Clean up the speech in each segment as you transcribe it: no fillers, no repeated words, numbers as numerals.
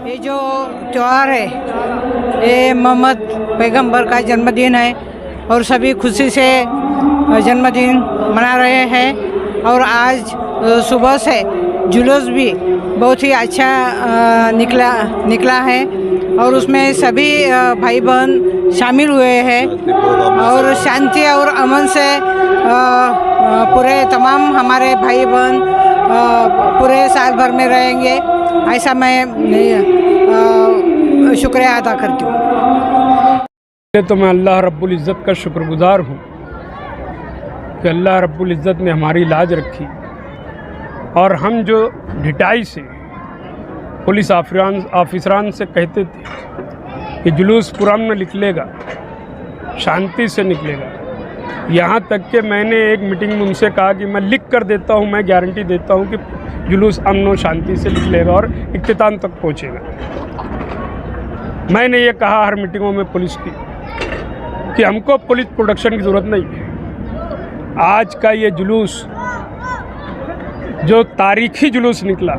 ये जो त्यौहार है ये मोहम्मद पैगंबर का जन्मदिन है और सभी खुशी से जन्मदिन मना रहे हैं। और आज सुबह से जुलूस भी बहुत ही अच्छा निकला है और उसमें सभी भाई बहन शामिल हुए हैं और शांति और अमन से पूरे तमाम हमारे भाई बहन पूरे साल भर में रहेंगे, ऐसा मैं शुक्रिया अदा करती हूँ। तो मैं अल्लाह रब्बुल इज़्ज़त का शुक्रगुज़ार हूँ कि अल्लाह रब्बुल इज़्ज़त ने हमारी लाज रखी और हम जो ढिठाई से पुलिस ऑफिसरान से कहते थे कि जुलूस पुरअमन निकलेगा, शांति से निकलेगा। यहाँ तक कि मैंने एक मीटिंग में उनसे कहा कि मैं लिख कर देता हूँ, मैं गारंटी देता हूँ कि जुलूस अमन और शांति से निकलेगा और इख्तिताम तक पहुँचेगा। मैंने ये कहा हर मीटिंगों में पुलिस की कि हमको पुलिस प्रोटेक्शन की ज़रूरत नहीं है। आज का ये जुलूस जो तारीखी जुलूस निकला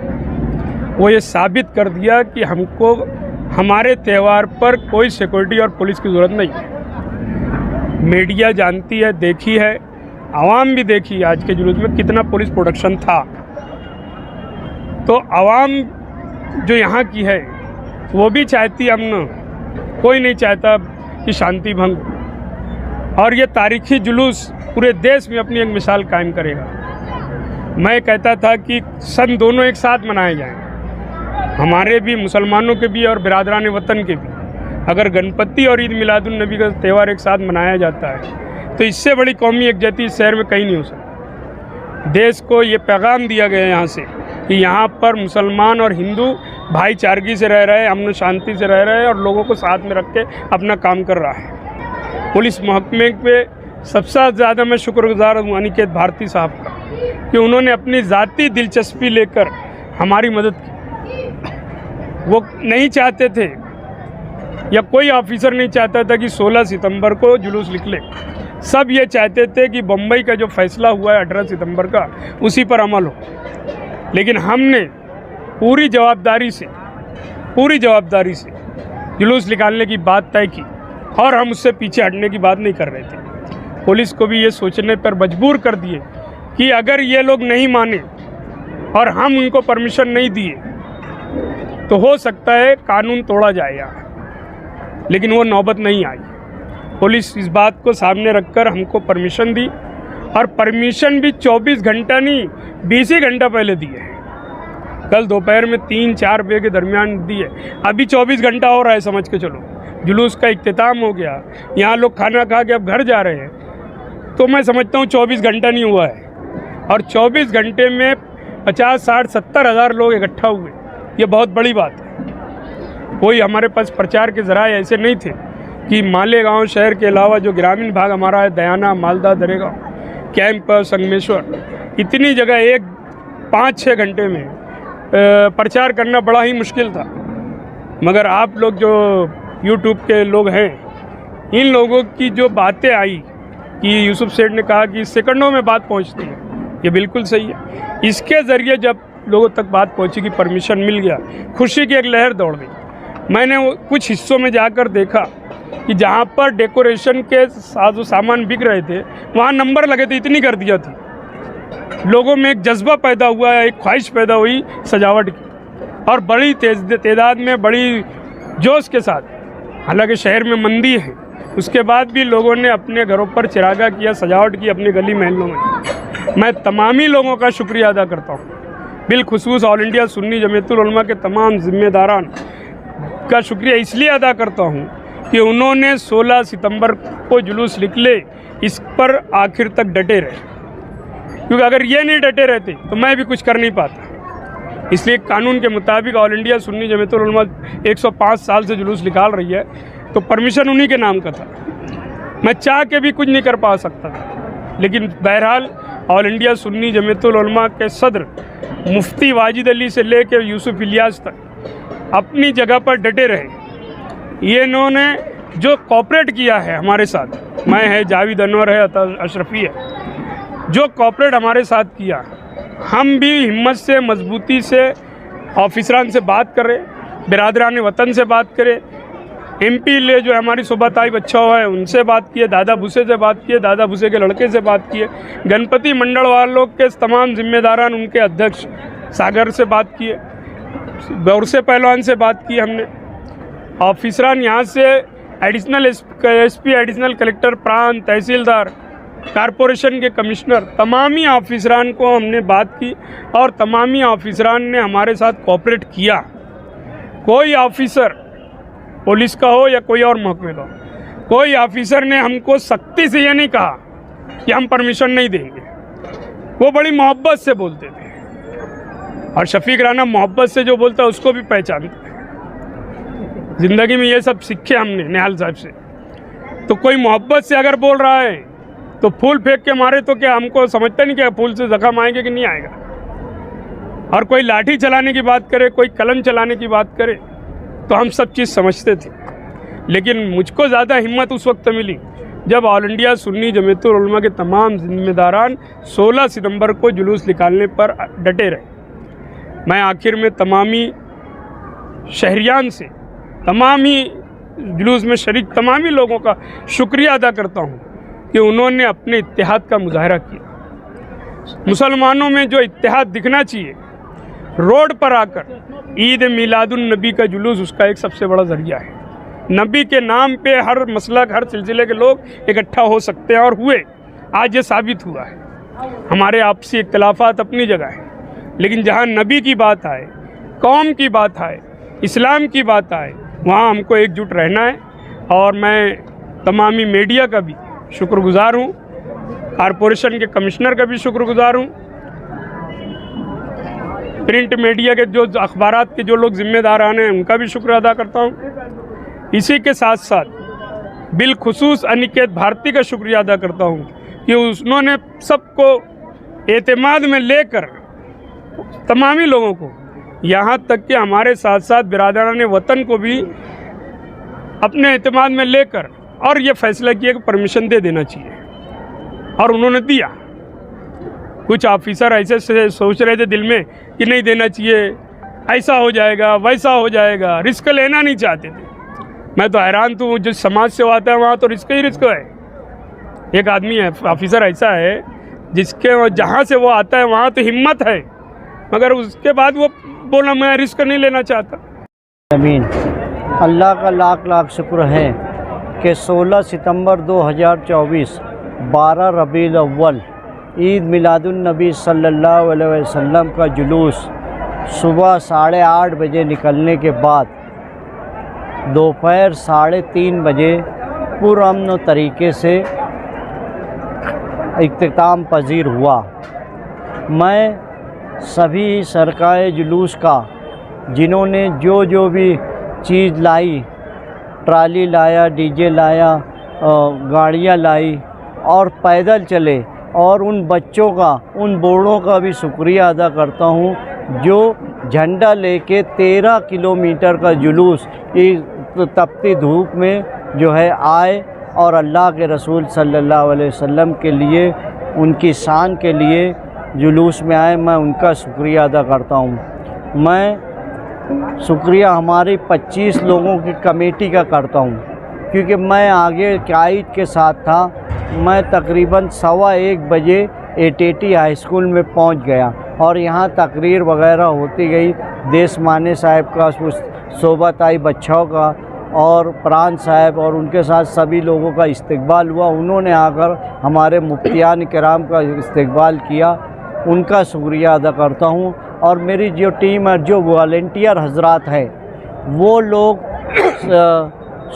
वो ये साबित कर दिया कि हमको हमारे त्यौहार पर कोई सिक्योरिटी और पुलिस की ज़रूरत नहीं है। मीडिया जानती है, देखी है, आवाम भी देखी है आज के जुलूस में कितना पुलिस प्रोटेक्शन था। तो आवाम जो यहाँ की है वो भी चाहती अमन, कोई नहीं चाहता कि शांति भंग। और ये तारीखी जुलूस पूरे देश में अपनी एक मिसाल कायम करेगा। मैं कहता था कि सन दोनों एक साथ मनाए जाएं, हमारे भी, मुसलमानों के भी और बिरादरान वतन के भी। अगर गणपति और ईद मिलादुन नबी का त्यौहार एक साथ मनाया जाता है तो इससे बड़ी कौमी एकजुटता इस शहर में कहीं नहीं हो सकती। देश को ये पैगाम दिया गया है यहाँ से कि यहाँ पर मुसलमान और हिंदू भाईचारगी से रह रहे हैं, अमन शांति से रह रहे हैं और लोगों को साथ में रख के अपना काम कर रहा है। पुलिस महकमे पे सबसे ज़्यादा मैं शुक्रगुजार हूँ अनिकेत भारती साहब का कि उन्होंने अपनी ज़ाती दिलचस्पी लेकर हमारी मदद की। वो नहीं चाहते थे या कोई ऑफिसर नहीं चाहता था कि 16 सितंबर को जुलूस निकले। सब ये चाहते थे कि बम्बई का जो फैसला हुआ है 18 सितंबर का उसी पर अमल हो। लेकिन हमने पूरी जवाबदारी से जुलूस निकालने की बात तय की और हम उससे पीछे हटने की बात नहीं कर रहे थे। पुलिस को भी ये सोचने पर मजबूर कर दिए कि अगर ये लोग नहीं माने और हम उनको परमिशन नहीं दिए तो हो सकता है कानून तोड़ा जाएगा। लेकिन वो नौबत नहीं आई। पुलिस इस बात को सामने रखकर हमको परमिशन दी और परमिशन भी 24 घंटा नहीं 20 ही घंटा पहले दी है। कल दोपहर में 3-4 बजे के दरमियान दी है। अभी 24 घंटा हो रहा है, समझ के चलो। जुलूस का इख्तिताम हो गया, यहाँ लोग खाना खा के अब घर जा रहे हैं। तो मैं समझता हूँ 24 घंटा नहीं हुआ है और 24 घंटे में 50-60-70 हज़ार लोग इकट्ठा हुए। ये बहुत बड़ी बात है। कोई हमारे पास प्रचार के ज़राए ऐसे नहीं थे कि मालेगांव शहर के अलावा जो ग्रामीण भाग हमारा है, दयाना, मालदा, दरेगांव, कैंप, संगमेश्वर, इतनी जगह एक 5-6 घंटे में प्रचार करना बड़ा ही मुश्किल था। मगर आप लोग जो यूट्यूब के लोग हैं, इन लोगों की जो बातें आई कि यूसुफ सेठ ने कहा कि सेकंडों में बात पहुंचती है, ये बिल्कुल सही है। इसके ज़रिए जब लोगों तक बात पहुंची कि परमिशन मिल गया, खुशी की एक लहर दौड़ गई। मैंने कुछ हिस्सों में जाकर देखा कि जहाँ पर डेकोरेशन के साजो सामान बिक रहे थे वहाँ नंबर लगे थे, इतनी कर दिया थी। लोगों में एक जज्बा पैदा हुआ है, एक ख्वाहिश पैदा हुई सजावट की और बड़ी तादाद में, बड़ी जोश के साथ। हालांकि शहर में मंदी है, उसके बाद भी लोगों ने अपने घरों पर चिरागा किया, सजावट की अपने गली महलों में। मैं तमामी लोगों का शुक्रिया अदा करता हूँ, बिलखुसूस ऑल इंडिया सुन्नी जमीयतुल उलमा के तमाम जिम्मेदारान का शुक्रिया इसलिए अदा करता हूँ कि उन्होंने 16 सितंबर को जुलूस निकले इस पर आखिर तक डटे रहे। क्योंकि अगर ये नहीं डटे रहते तो मैं भी कुछ कर नहीं पाता। इसलिए कानून के मुताबिक ऑल इंडिया सुन्नी जमीयतुल उलमा 105 साल से जुलूस निकाल रही है, तो परमिशन उन्हीं के नाम का था। मैं चाह के भी कुछ नहीं कर पा सकता था। लेकिन बहरहाल ऑल इंडिया सुन्नी जमीयतुल उलमा के सदर मुफ्ती वाजिद अली से लेकर यूसुफ इलियास तक अपनी जगह पर डटे रहे। ये इन्होंने जो कॉपरेट किया है हमारे साथ, मैं है, जावेद अनवर है, अशरफी है, जो कॉपरेट हमारे साथ किया, हम भी हिम्मत से, मजबूती से ऑफिसरान से बात कर रहे, बिरादरान वतन से बात करें, MP ले जो हमारी सुबहताई बच्चा है उनसे बात किए, दादा भूसे से बात किए, दादा भूसे के लड़के से बात किए, गणपति मंडल वालों के तमाम जिम्मेदारान उनके अध्यक्ष सागर से बात किए, गौरसे पहलवान से बात की हमने, ऑफिसरान यहाँ से एडिशनल SP, एडिशनल कलेक्टर, प्रांत, तहसीलदार, कारपोरेशन के कमिश्नर, तमामी ऑफिसरान को हमने बात की और तमामी ऑफिसरान ने हमारे साथ कोऑपरेट किया। कोई ऑफिसर पुलिस का हो या कोई और महकमे का हो, कोई ऑफिसर ने हमको सख्ती से ये नहीं कहा कि हम परमिशन नहीं देंगे। वो बड़ी मोहब्बत से बोलते थे और शफीक राना मोहब्बत से जो बोलता है उसको भी पहचानते हैं। ज़िंदगी में ये सब सीखे हमने निहाल साहब से। तो कोई मोहब्बत से अगर बोल रहा है तो फूल फेंक के मारे तो क्या हमको समझता नहीं क्या फूल से जख्म आएंगे कि नहीं आएगा। और कोई लाठी चलाने की बात करे, कोई कलम चलाने की बात करे तो हम सब चीज़ समझते थे। लेकिन मुझको ज़्यादा हिम्मत उस वक्त मिली जब ऑल इंडिया सुन्नी जमीयतुल उलमा के तमाम जिम्मेदारान 16 सितंबर को जुलूस निकालने पर डटे रहे। मैं आखिर में तमामी शहरियान से, तमामी जुलूस में शरीक तमामी लोगों का शुक्रिया अदा करता हूँ कि उन्होंने अपने इत्तेहाद का मुजाहरा किया। मुसलमानों में जो इत्तेहाद दिखना चाहिए, रोड पर आकर ईद मिलादुन नबी का जुलूस उसका एक सबसे बड़ा ज़रिया है। नबी के नाम पे हर मसलक, हर सिलसिले के लोग इकट्ठा हो सकते हैं और हुए। आज ये साबित हुआ है। हमारे आपसी इख्तिलाफात अपनी जगह है, लेकिन जहाँ नबी की बात आए, कौम की बात आए, इस्लाम की बात आए, वहाँ हमको एकजुट रहना है। और मैं तमामी मीडिया का भी शुक्रगुजार हूँ, कारपोरेशन के कमिश्नर का भी शुक्रगुजार हूँ, प्रिंट मीडिया के जो अखबारात के जो लोग जिम्मेदारान हैं उनका भी शुक्र अदा करता हूँ। इसी के साथ साथ बिलखुसूस अनिकेत भारती का शुक्रिया अदा करता हूँ कि उन्होंने सबको एतमाद में लेकर तमामी लोगों को, यहाँ तक कि हमारे साथ साथ बिरादरान वतन को भी अपने एतमाद में लेकर और ये फैसला किया कि परमिशन दे देना चाहिए और उन्होंने दिया। कुछ ऑफिसर ऐसे सोच रहे थे दिल में कि नहीं देना चाहिए, ऐसा हो जाएगा, वैसा हो जाएगा, रिस्क लेना नहीं चाहते थे। मैं तो हैरान हूँ, जिस समाज से वो आता है वहाँ तो रिस्क ही रिस्क है। एक आदमी है, ऑफिसर ऐसा है जिसके जहाँ से वो आता है वहाँ तो हिम्मत है, मगर उसके बाद वो बोला मैं रिस्क नहीं लेना चाहता। अमीन, अल्लाह का लाख लाख शुक्र है कि 16 सितंबर 2024 12 रबीउल अव्वल ईद मिलादुन्नबी सल्लल्लाहु अलैहि वसल्लम का जुलूस सुबह 8:30 बजे निकलने के बाद दोपहर 3:30 बजे पुरअमन तरीके से इख्तिताम पजीर हुआ। मैं सभी सरकाए जुलूस का जिन्होंने जो भी चीज़ लाई, ट्राली लाया, डीजे लाया, गाड़ियाँ लाई और पैदल चले, और उन बच्चों का, उन बूढ़ों का भी शुक्रिया अदा करता हूँ जो झंडा लेके 13 किलोमीटर का जुलूस इस तपती धूप में जो है आए और अल्लाह के रसूल सल्लल्लाहु अलैहि वसल्लम के लिए, उनकी शान के लिए जुलूस में आए। मैं उनका शुक्रिया अदा करता हूँ। मैं शुक्रिया हमारी 25 लोगों की कमेटी का करता हूँ, क्योंकि मैं आगे कायद के साथ था। मैं तकरीबन 1:15 बजे ATT हाई स्कूल में पहुंच गया और यहाँ तकरीर वगैरह होती गई। देश माने साहब का, सोबताई बच्चों का और प्रांत साहब और उनके साथ सभी लोगों का इस्तकबाल हुआ। उन्होंने आकर हमारे मुफ्तियान किराम का इस्तकबाल किया, उनका शुक्रिया अदा करता हूँ। और मेरी जो टीम है, जो वॉलंटियर हजरात हैं, वो लोग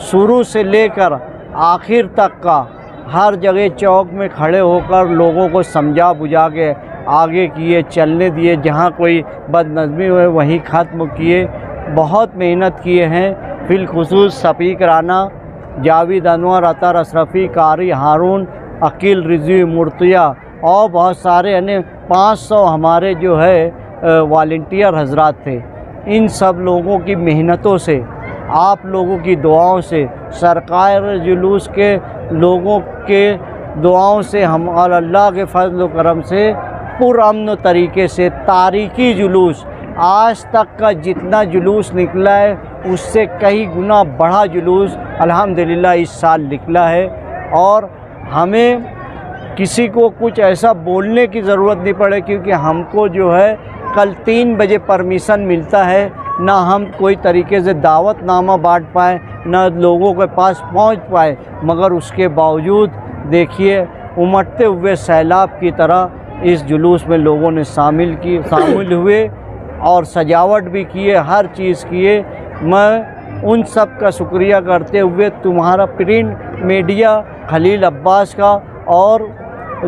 शुरू से लेकर आखिर तक का हर जगह चौक में खड़े होकर लोगों को समझा बुझा के आगे किए, चलने दिए, जहाँ कोई बदनज़मी हुए वहीं ख़त्म किए। बहुत मेहनत किए हैं। बिलखुसूस शफीक राना, जावेद अनवर, अतर अशरफी, कारी हारून, अकील रिजवी मुर्तिया और बहुत सारे यानी 500 हमारे जो है वॉलंटियर हजरात थे। इन सब लोगों की मेहनतों से, आप लोगों की दुआओं से, सरकार जुलूस के लोगों के दुआओं से, हम और अल्लाह के फजल व करम से पुरअमन तरीके से तारीखी जुलूस आज तक का जितना जुलूस निकला है उससे कई गुना बड़ा जुलूस अल्हम्दुलिल्लाह इस साल निकला है। और हमें किसी को कुछ ऐसा बोलने की ज़रूरत नहीं पड़े, क्योंकि हमको जो है कल 3 बजे परमिशन मिलता है। ना हम कोई तरीके से दावतनामा बांट पाए, ना लोगों के पास पहुंच पाए, मगर उसके बावजूद देखिए उमड़ते हुए सैलाब की तरह इस जुलूस में लोगों ने शामिल हुए और सजावट भी किए, हर चीज़ किए। मैं उन सब का शुक्रिया करते हुए तुम्हारा प्रिंट मीडिया खलील अब्बास का और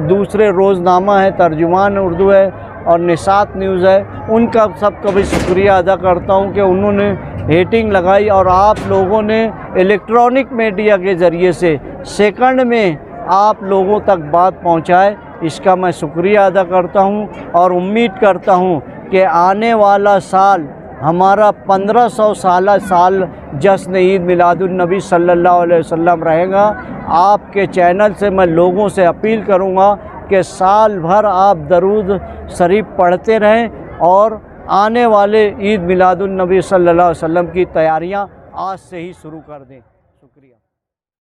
दूसरे रोज़नामा है, तर्जुमान उर्दू है और निसात न्यूज़ है, उनका सबका भी शुक्रिया अदा करता हूं कि उन्होंने हेटिंग लगाई और आप लोगों ने इलेक्ट्रॉनिक मीडिया के ज़रिए से सेकंड में आप लोगों तक बात पहुंचाए। इसका मैं शुक्रिया अदा करता हूं और उम्मीद करता हूं कि आने वाला साल हमारा 1500 साल जश्न ईद मिलादुन्नबी सल्लल्लाहु अलैहि वसल्लम रहेगा। आपके चैनल से मैं लोगों से अपील करूंगा कि साल भर आप दरूद शरीफ पढ़ते रहें और आने वाले ईद मिलादुन्नबी सल्लल्लाहु अलैहि वसल्लम की तैयारियां आज से ही शुरू कर दें।